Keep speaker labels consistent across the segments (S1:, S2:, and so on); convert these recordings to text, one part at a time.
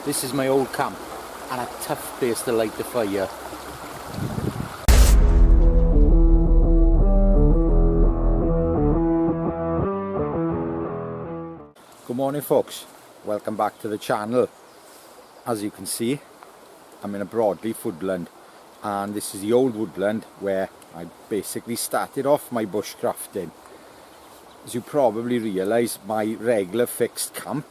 S1: This is my old camp and a tough place to light the fire. Good morning folks, welcome back to the channel. As you can see, I'm in a broadleaf woodland, and this is the old woodland where I basically started off my bushcrafting. As you probably realise, my regular fixed camp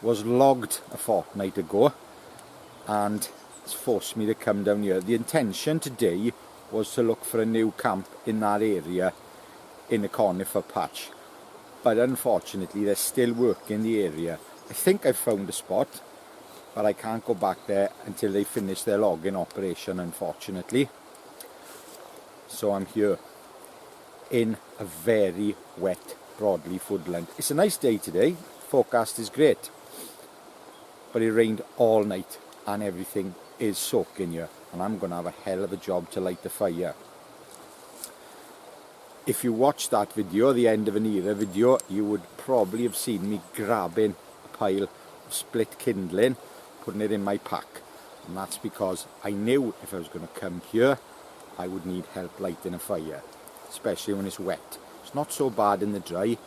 S1: was logged a fortnight ago and it's forced me to come down here. The intention today was to look for a new camp in that area in the conifer patch, but unfortunately they're still working the area. I think I found a spot, but I can't go back there until they finish their logging operation, unfortunately. So I'm here in a very wet broadleaf woodland. It's a nice day today, forecast is great, but it rained all night and everything is soaking here, and I'm going to have a hell of a job to light the fire. If you watched that video, the end of an era video, you would probably have seen me grabbing a pile of split kindling, putting it in my pack, and that's because I knew if I was going to come here I would need help lighting a fire, especially when it's wet. It's not so bad in the dry,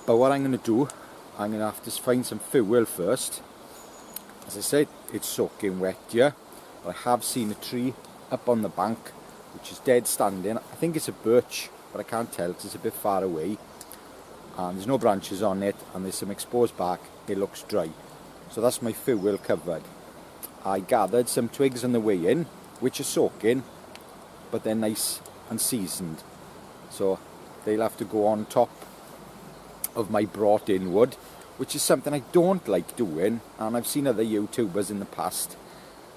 S1: but what I'm going to do, I'm going to have to find some fuel first. As I said, it's soaking wet here, but I have seen a tree up on the bank which is dead standing. I think it's a birch, but I can't tell because it's a bit far away, and there's no branches on it and there's some exposed bark. It looks dry, so that's my fuel covered. I gathered some twigs on the way in which are soaking, but they're nice and seasoned, so they'll have to go on top of my brought in wood, which is something I don't like doing, and I've seen other YouTubers in the past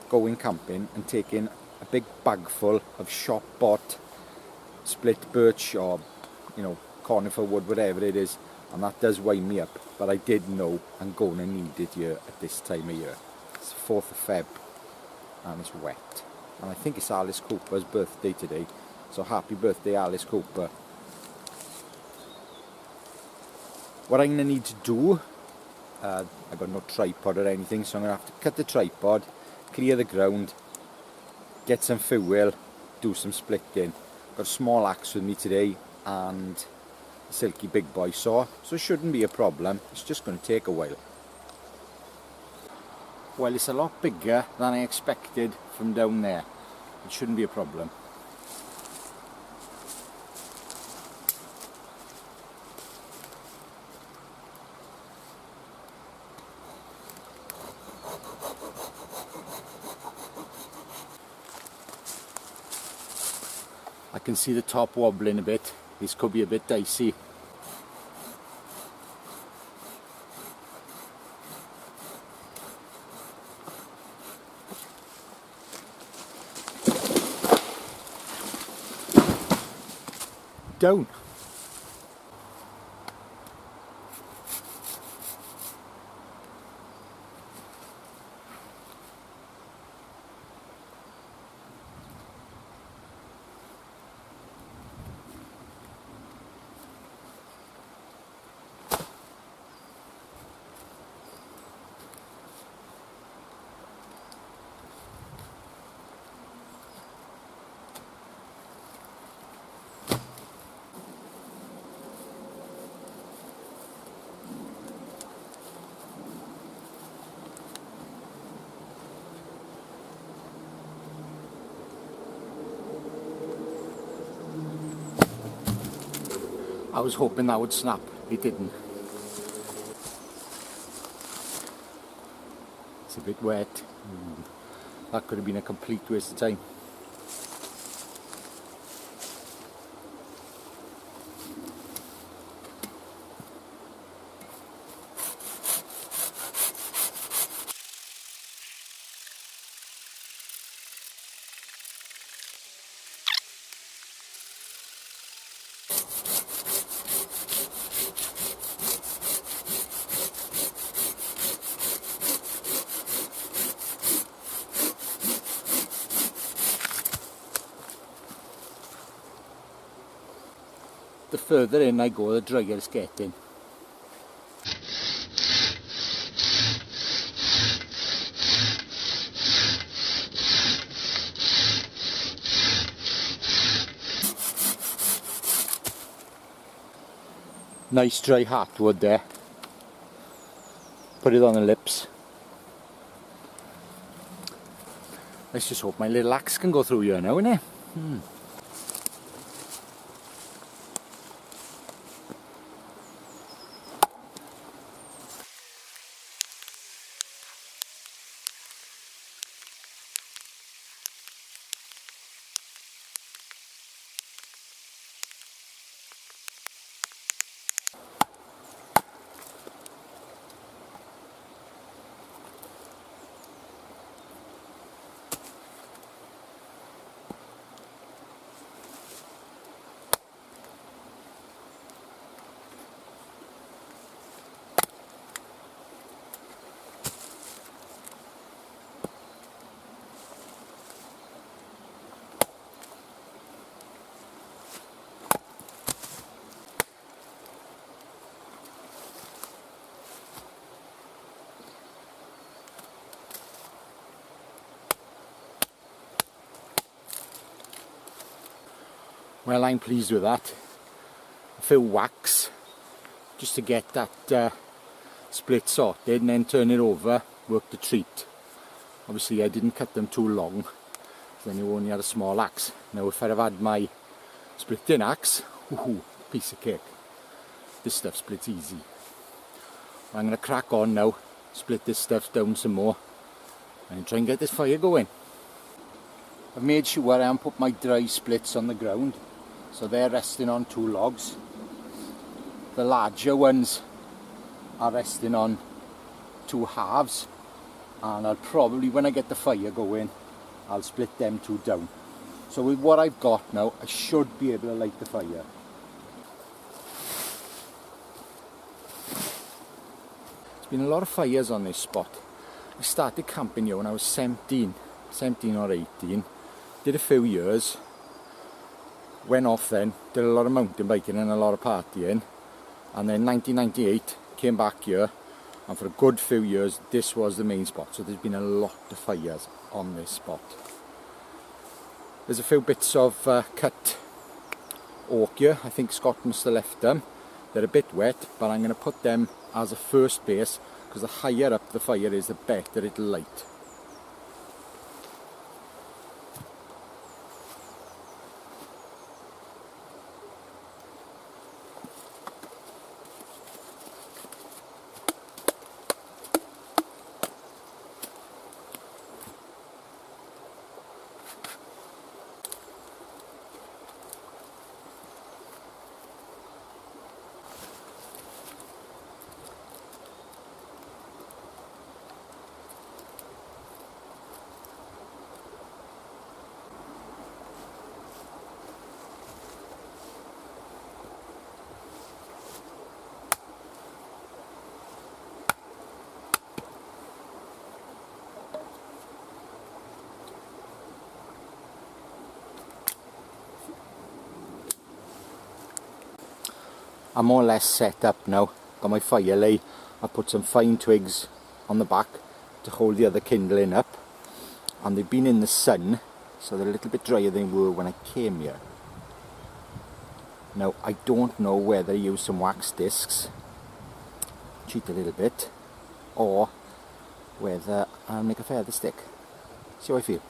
S1: going camping and taking a big bag full of shop bought split birch or conifer wood, whatever it is, and that does wind me up. But I did know I'm going to need it here at this time of year. It's the 4th of Feb and it's wet, and I think it's Alice Cooper's birthday today, so happy birthday Alice Cooper. What I'm going to need to do, I've got no tripod or anything, so I'm going to have to cut the tripod, clear the ground, get some fuel, do some splitting. Got a small axe with me today and a silky big boy saw, so it shouldn't be a problem. It's just going to take a while. Well, it's a lot bigger than I expected from down there. It shouldn't be a problem. I can see the top wobbling a bit. This could be a bit dicey. Down. I was hoping that would snap, it didn't. It's a bit wet. That could have been a complete waste of time. The further in I go, the drier it's getting. Nice dry heartwood there. Put it on the lips. Let's just hope my little axe can go through here now, innit? Well, I'm pleased with that. A few whacks just to get that split sorted and then turn it over, work the treat. Obviously I didn't cut them too long, then you only had a small axe. Now if I'd have had my splitting axe, piece of cake. This stuff splits easy. I'm going to crack on now, split this stuff down some more and try and get this fire going. I've made sure I haven't put my dry splits on the ground, so they're resting on 2 logs. The larger ones are resting on 2 halves, and I'll probably, when I get the fire going, I'll split them 2 down. So with what I've got now, I should be able to light the fire. There's been a lot of fires on this spot. I started camping here when I was 17 or 18. Did a few years, went off then, did a lot of mountain biking and a lot of partying, and then 1998 came back here, and for a good few years this was the main spot. So there's been a lot of fires on this spot. There's a few bits of cut oak here. I think Scott must have left them. They're a bit wet, but I'm going to put them as a first base, because the higher up the fire is, the better it'll light. I'm more or less set up now. Got my fire lay. I put some fine twigs on the back to hold the other kindling up, and they've been in the sun, so they're a little bit drier than they were when I came here. Now I don't know whether I use some wax discs, cheat a little bit, or whether I'll make a feather stick. See how I feel.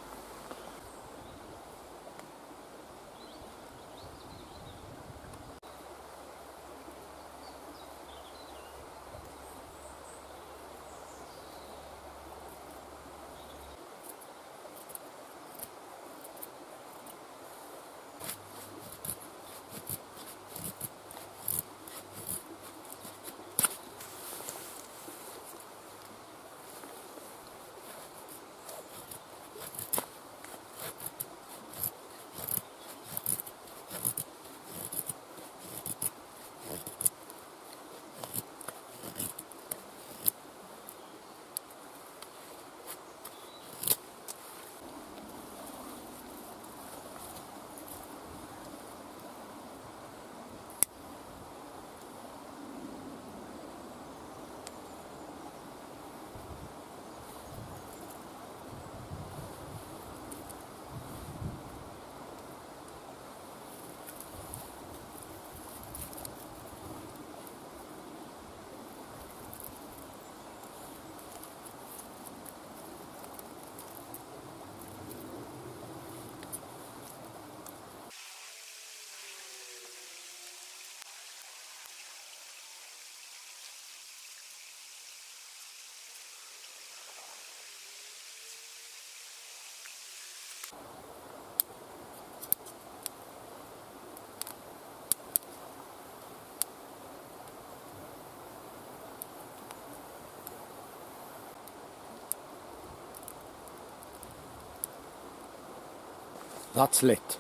S1: That's lit.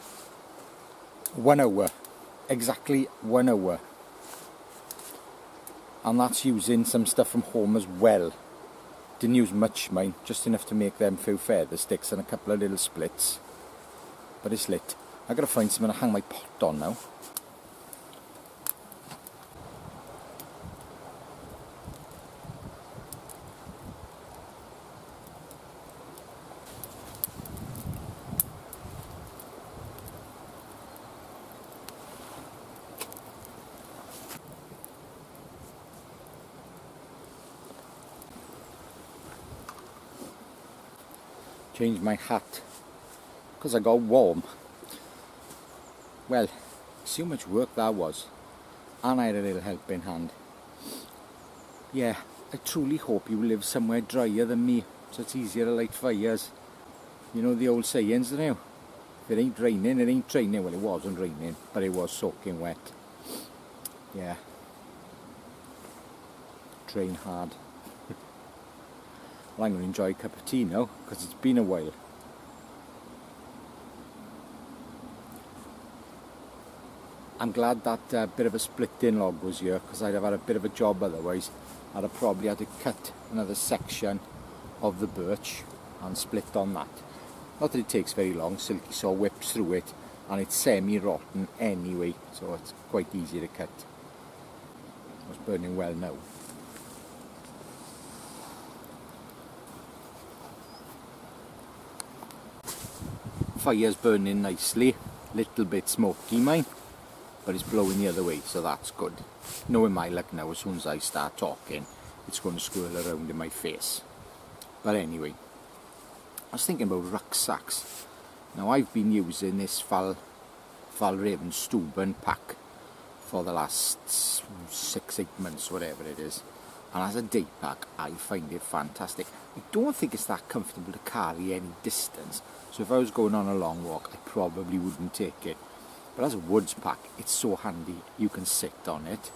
S1: 1 hour. Exactly 1 hour. And that's using some stuff from home as well. Didn't use much mine, just enough to make them few feather sticks and a couple of little splits. But it's lit. I gotta find something to hang my pot on now. Changed my hat because I got warm. Well, see how much work that was, and I had a little helping hand. Yeah, I truly hope you live somewhere drier than me, so it's easier to light fires. You know the old sayings, don't you? If it ain't raining, it ain't raining. Well, it wasn't raining, but it was soaking wet. Yeah. Train hard. Well, I'm going to enjoy a cup of tea now, because it's been a while. I'm glad that bit of a split-in log was here, because I'd have had a bit of a job otherwise. I'd have probably had to cut another section of the birch and split on that. Not that it takes very long, Silky Saw whips through it, and it's semi-rotten anyway, so it's quite easy to cut. It's burning well now. Fire's burning nicely, little bit smoky mine, but it's blowing the other way, so that's good. Knowing my luck now, as soon as I start talking, it's going to swirl around in my face. But anyway, I was thinking about rucksacks. Now I've been using this Valravenstuben pack for the last 6-8 months, whatever it is. And as a day pack, I find it fantastic. I don't think it's that comfortable to carry any distance. So if I was going on a long walk, I probably wouldn't take it. But as a woods pack, it's so handy. You can sit on it.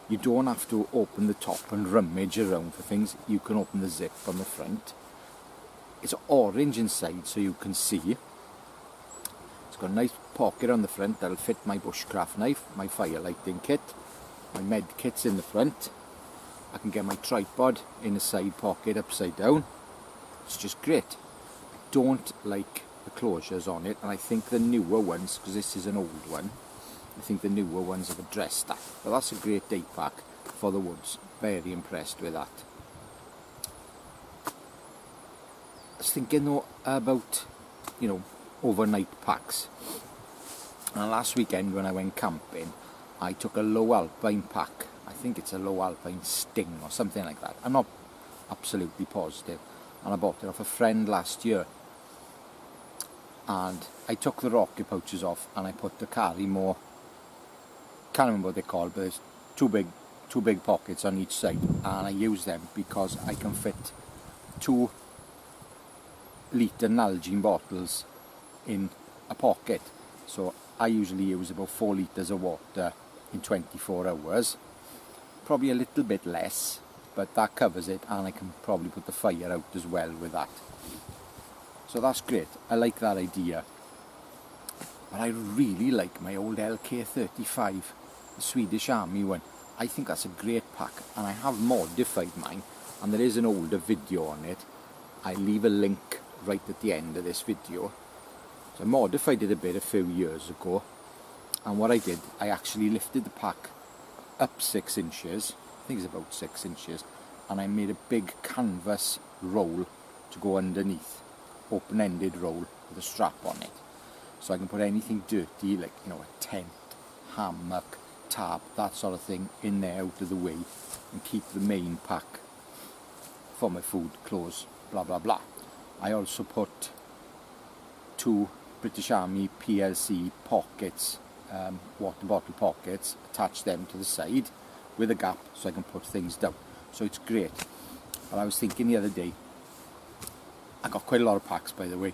S1: You don't have to open the top and rummage around for things. You can open the zip on the front. It's orange inside, so you can see. It's got a nice pocket on the front that'll fit my bushcraft knife, my fire lighting kit, my med kit's in the front. I can get my tripod in a side pocket upside down. It's just great. I don't like the closures on it, and I think the newer ones, because this is an old one, I think the newer ones have addressed that. But that's a great day pack for the woods. Very impressed with that. I was thinking though about, overnight packs. And last weekend when I went camping, I took a low alpine pack. I think it's a low alpine Sting or something like that. I'm not absolutely positive. And I bought it off a friend last year. And I took the rocket pouches off and I put the carry more. Can't remember what they're called, but there's two big pockets on each side. And I use them because I can fit 2-litre Nalgene bottles in a pocket. So I usually use about 4 litres of water in 24 hours. Probably a little bit less, but that covers it, and I can probably put the fire out as well with that. So that's great. I like that idea. But I really like my old LK35, the Swedish Army one. I think that's a great pack, and I have modified mine, and there is an older video on it. I leave a link right at the end of this video. So I modified it a bit a few years ago, and what I did, I actually lifted the pack up 6 inches, I think it's about 6 inches, and I made a big canvas roll to go underneath, open-ended roll with a strap on it, so I can put anything dirty like a tent, hammock, tarp, that sort of thing in there out of the way, and keep the main pack for my food, clothes, blah blah blah. I also put 2 British Army PLC pockets, water bottle pockets, attach them to the side with a gap so I can put things down. So it's great. But I was thinking the other day, I got quite a lot of packs, by the way.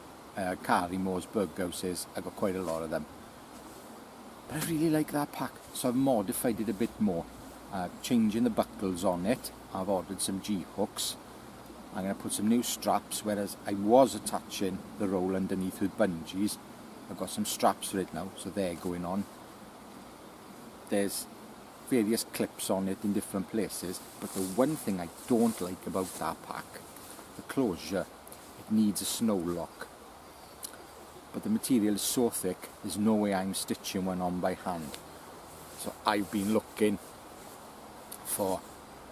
S1: Carrymores, Burghouses, I got quite a lot of them. But I really like that pack, so I've modified it a bit more. Changing the buckles on it. I've ordered some G-hooks, I'm going to put some new straps, whereas I was attaching the roll underneath with bungees. I've got some straps for it now, so they're going on. There's various clips on it in different places, but the one thing I don't like about that pack, the closure, it needs a snow lock. But the material is so thick, there's no way I'm stitching one on by hand. So I've been looking for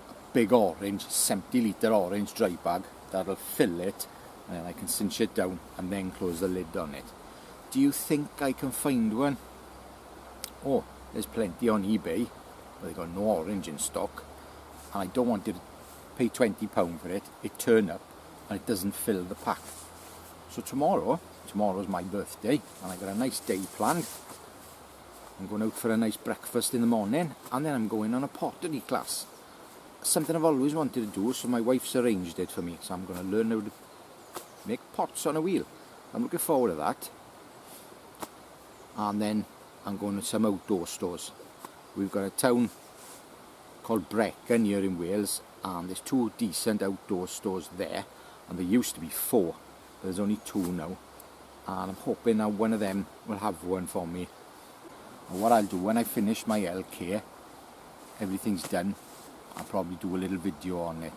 S1: a big orange, 70-litre orange dry bag that'll fill it, and then I can cinch it down and then close the lid on it. Do you think I can find one? Oh, there's plenty on eBay, but they've got no orange in stock, and I don't want to pay £20 for it. It turn up and it doesn't fill the pack. So tomorrow's my birthday, and I got a nice day planned. I'm going out for a nice breakfast in the morning, and then I'm going on a pottery class. Something I've always wanted to do, so my wife's arranged it for me. So I'm going to learn how to make pots on a wheel. I'm looking forward to that. And then I'm going to some outdoor stores. We've got a town called Brecon here in Wales, and there's 2 decent outdoor stores there, and there used to be 4, but there's only 2 now, and I'm hoping that one of them will have one for me. And what I'll do when I finish my LK, everything's done, I'll probably do a little video on it.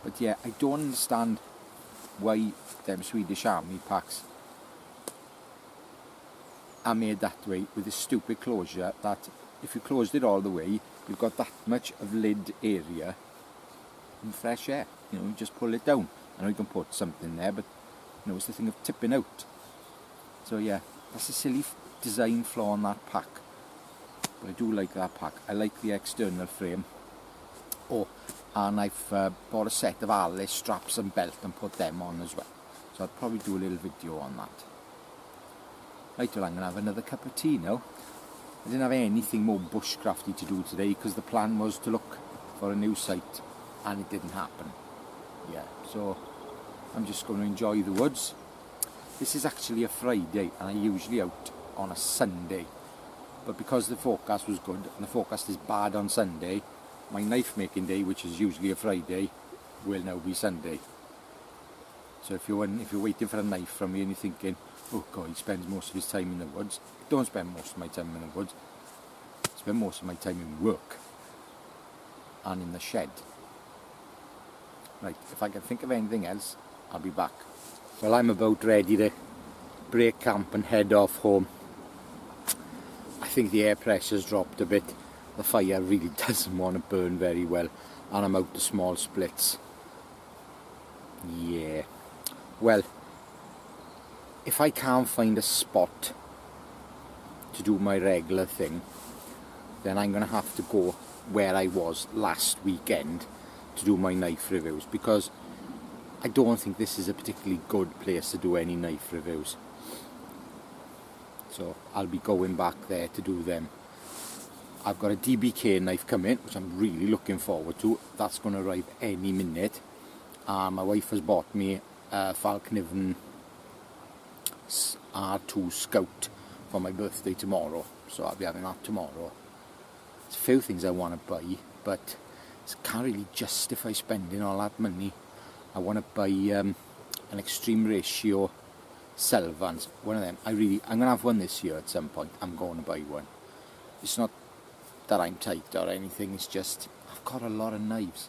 S1: But yeah, I don't understand why them Swedish Army packs are made that way, with this stupid closure, that if you closed it all the way, you've got that much of lid area and fresh air. You know, you just pull it down. I know you can put something there, but you know, it's the thing of tipping out. So yeah, that's a silly design flaw on that pack. But I do like that pack. I like the external frame. Oh, and I've bought a set of Alice straps and belt and put them on as well. So I'll probably do a little video on that. Right, well, I'm going to have another cup of tea now. I didn't have anything more bushcrafty to do today because the plan was to look for a new site, and it didn't happen. Yeah, so I'm just going to enjoy the woods. This is actually a Friday, and I'm usually out on a Sunday. But because the forecast was good, and the forecast is bad on Sunday, my knife making day, which is usually a Friday, will now be Sunday. So if you're waiting for a knife from me and you're thinking, oh God, he spends most of his time in the woods, I don't spend most of my time in the woods. I spend most of my time in work and in the shed. Right, if I can think of anything else, I'll be back. Well, I'm about ready to break camp and head off home. I think the air pressure's dropped a bit. The fire really doesn't want to burn very well, and I'm out to small splits. Yeah. Well, if I can't find a spot to do my regular thing, then I'm going to have to go where I was last weekend to do my knife reviews, because I don't think this is a particularly good place to do any knife reviews. So I'll be going back there to do them. I've got a DBK knife coming, which I'm really looking forward to. That's going to arrive any minute. My wife has bought me a Falcon R2 Scout for my birthday tomorrow, so I'll be having that tomorrow. There's a few things I want to buy, but I can't really justify spending all that money. I want to buy an extreme ratio Selvans, one of them. I'm going to have one this year at some point. I'm going to buy one. It's not that I'm tight or anything, it's just I've got a lot of knives.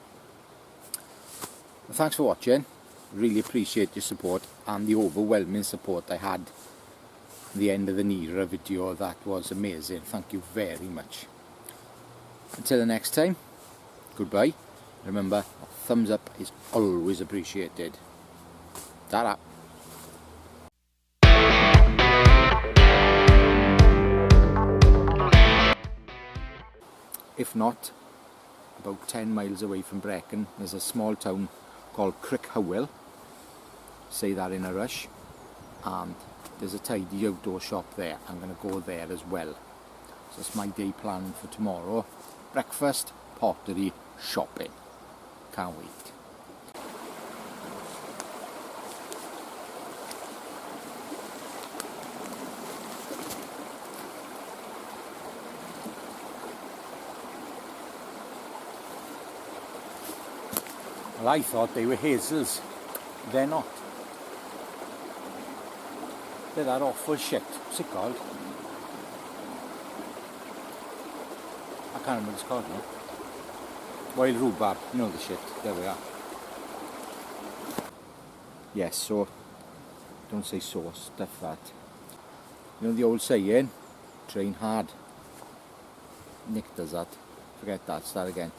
S1: Well, thanks for watching. Really appreciate your support and the overwhelming support I had at the end of the Nira video. That was amazing. Thank you very much. Until the next time, goodbye. Remember, a thumbs up is always appreciated. Ta-ra. If not, about 10 miles away from Brecon, there's a small town called Crickhowell. Say that in a rush. And there's a tidy outdoor shop there. I'm going to go there as well. So that's my day plan for tomorrow. Breakfast, pottery, shopping. Can't wait. Well, I thought they were hazels. They're not. They're that awful shit. What's it called? I can't remember what it's called now. Wild rhubarb. You know the shit. There we are. Yes, so don't say so, stuff that. You know the old saying, train hard. Nick does that. Forget that, start again.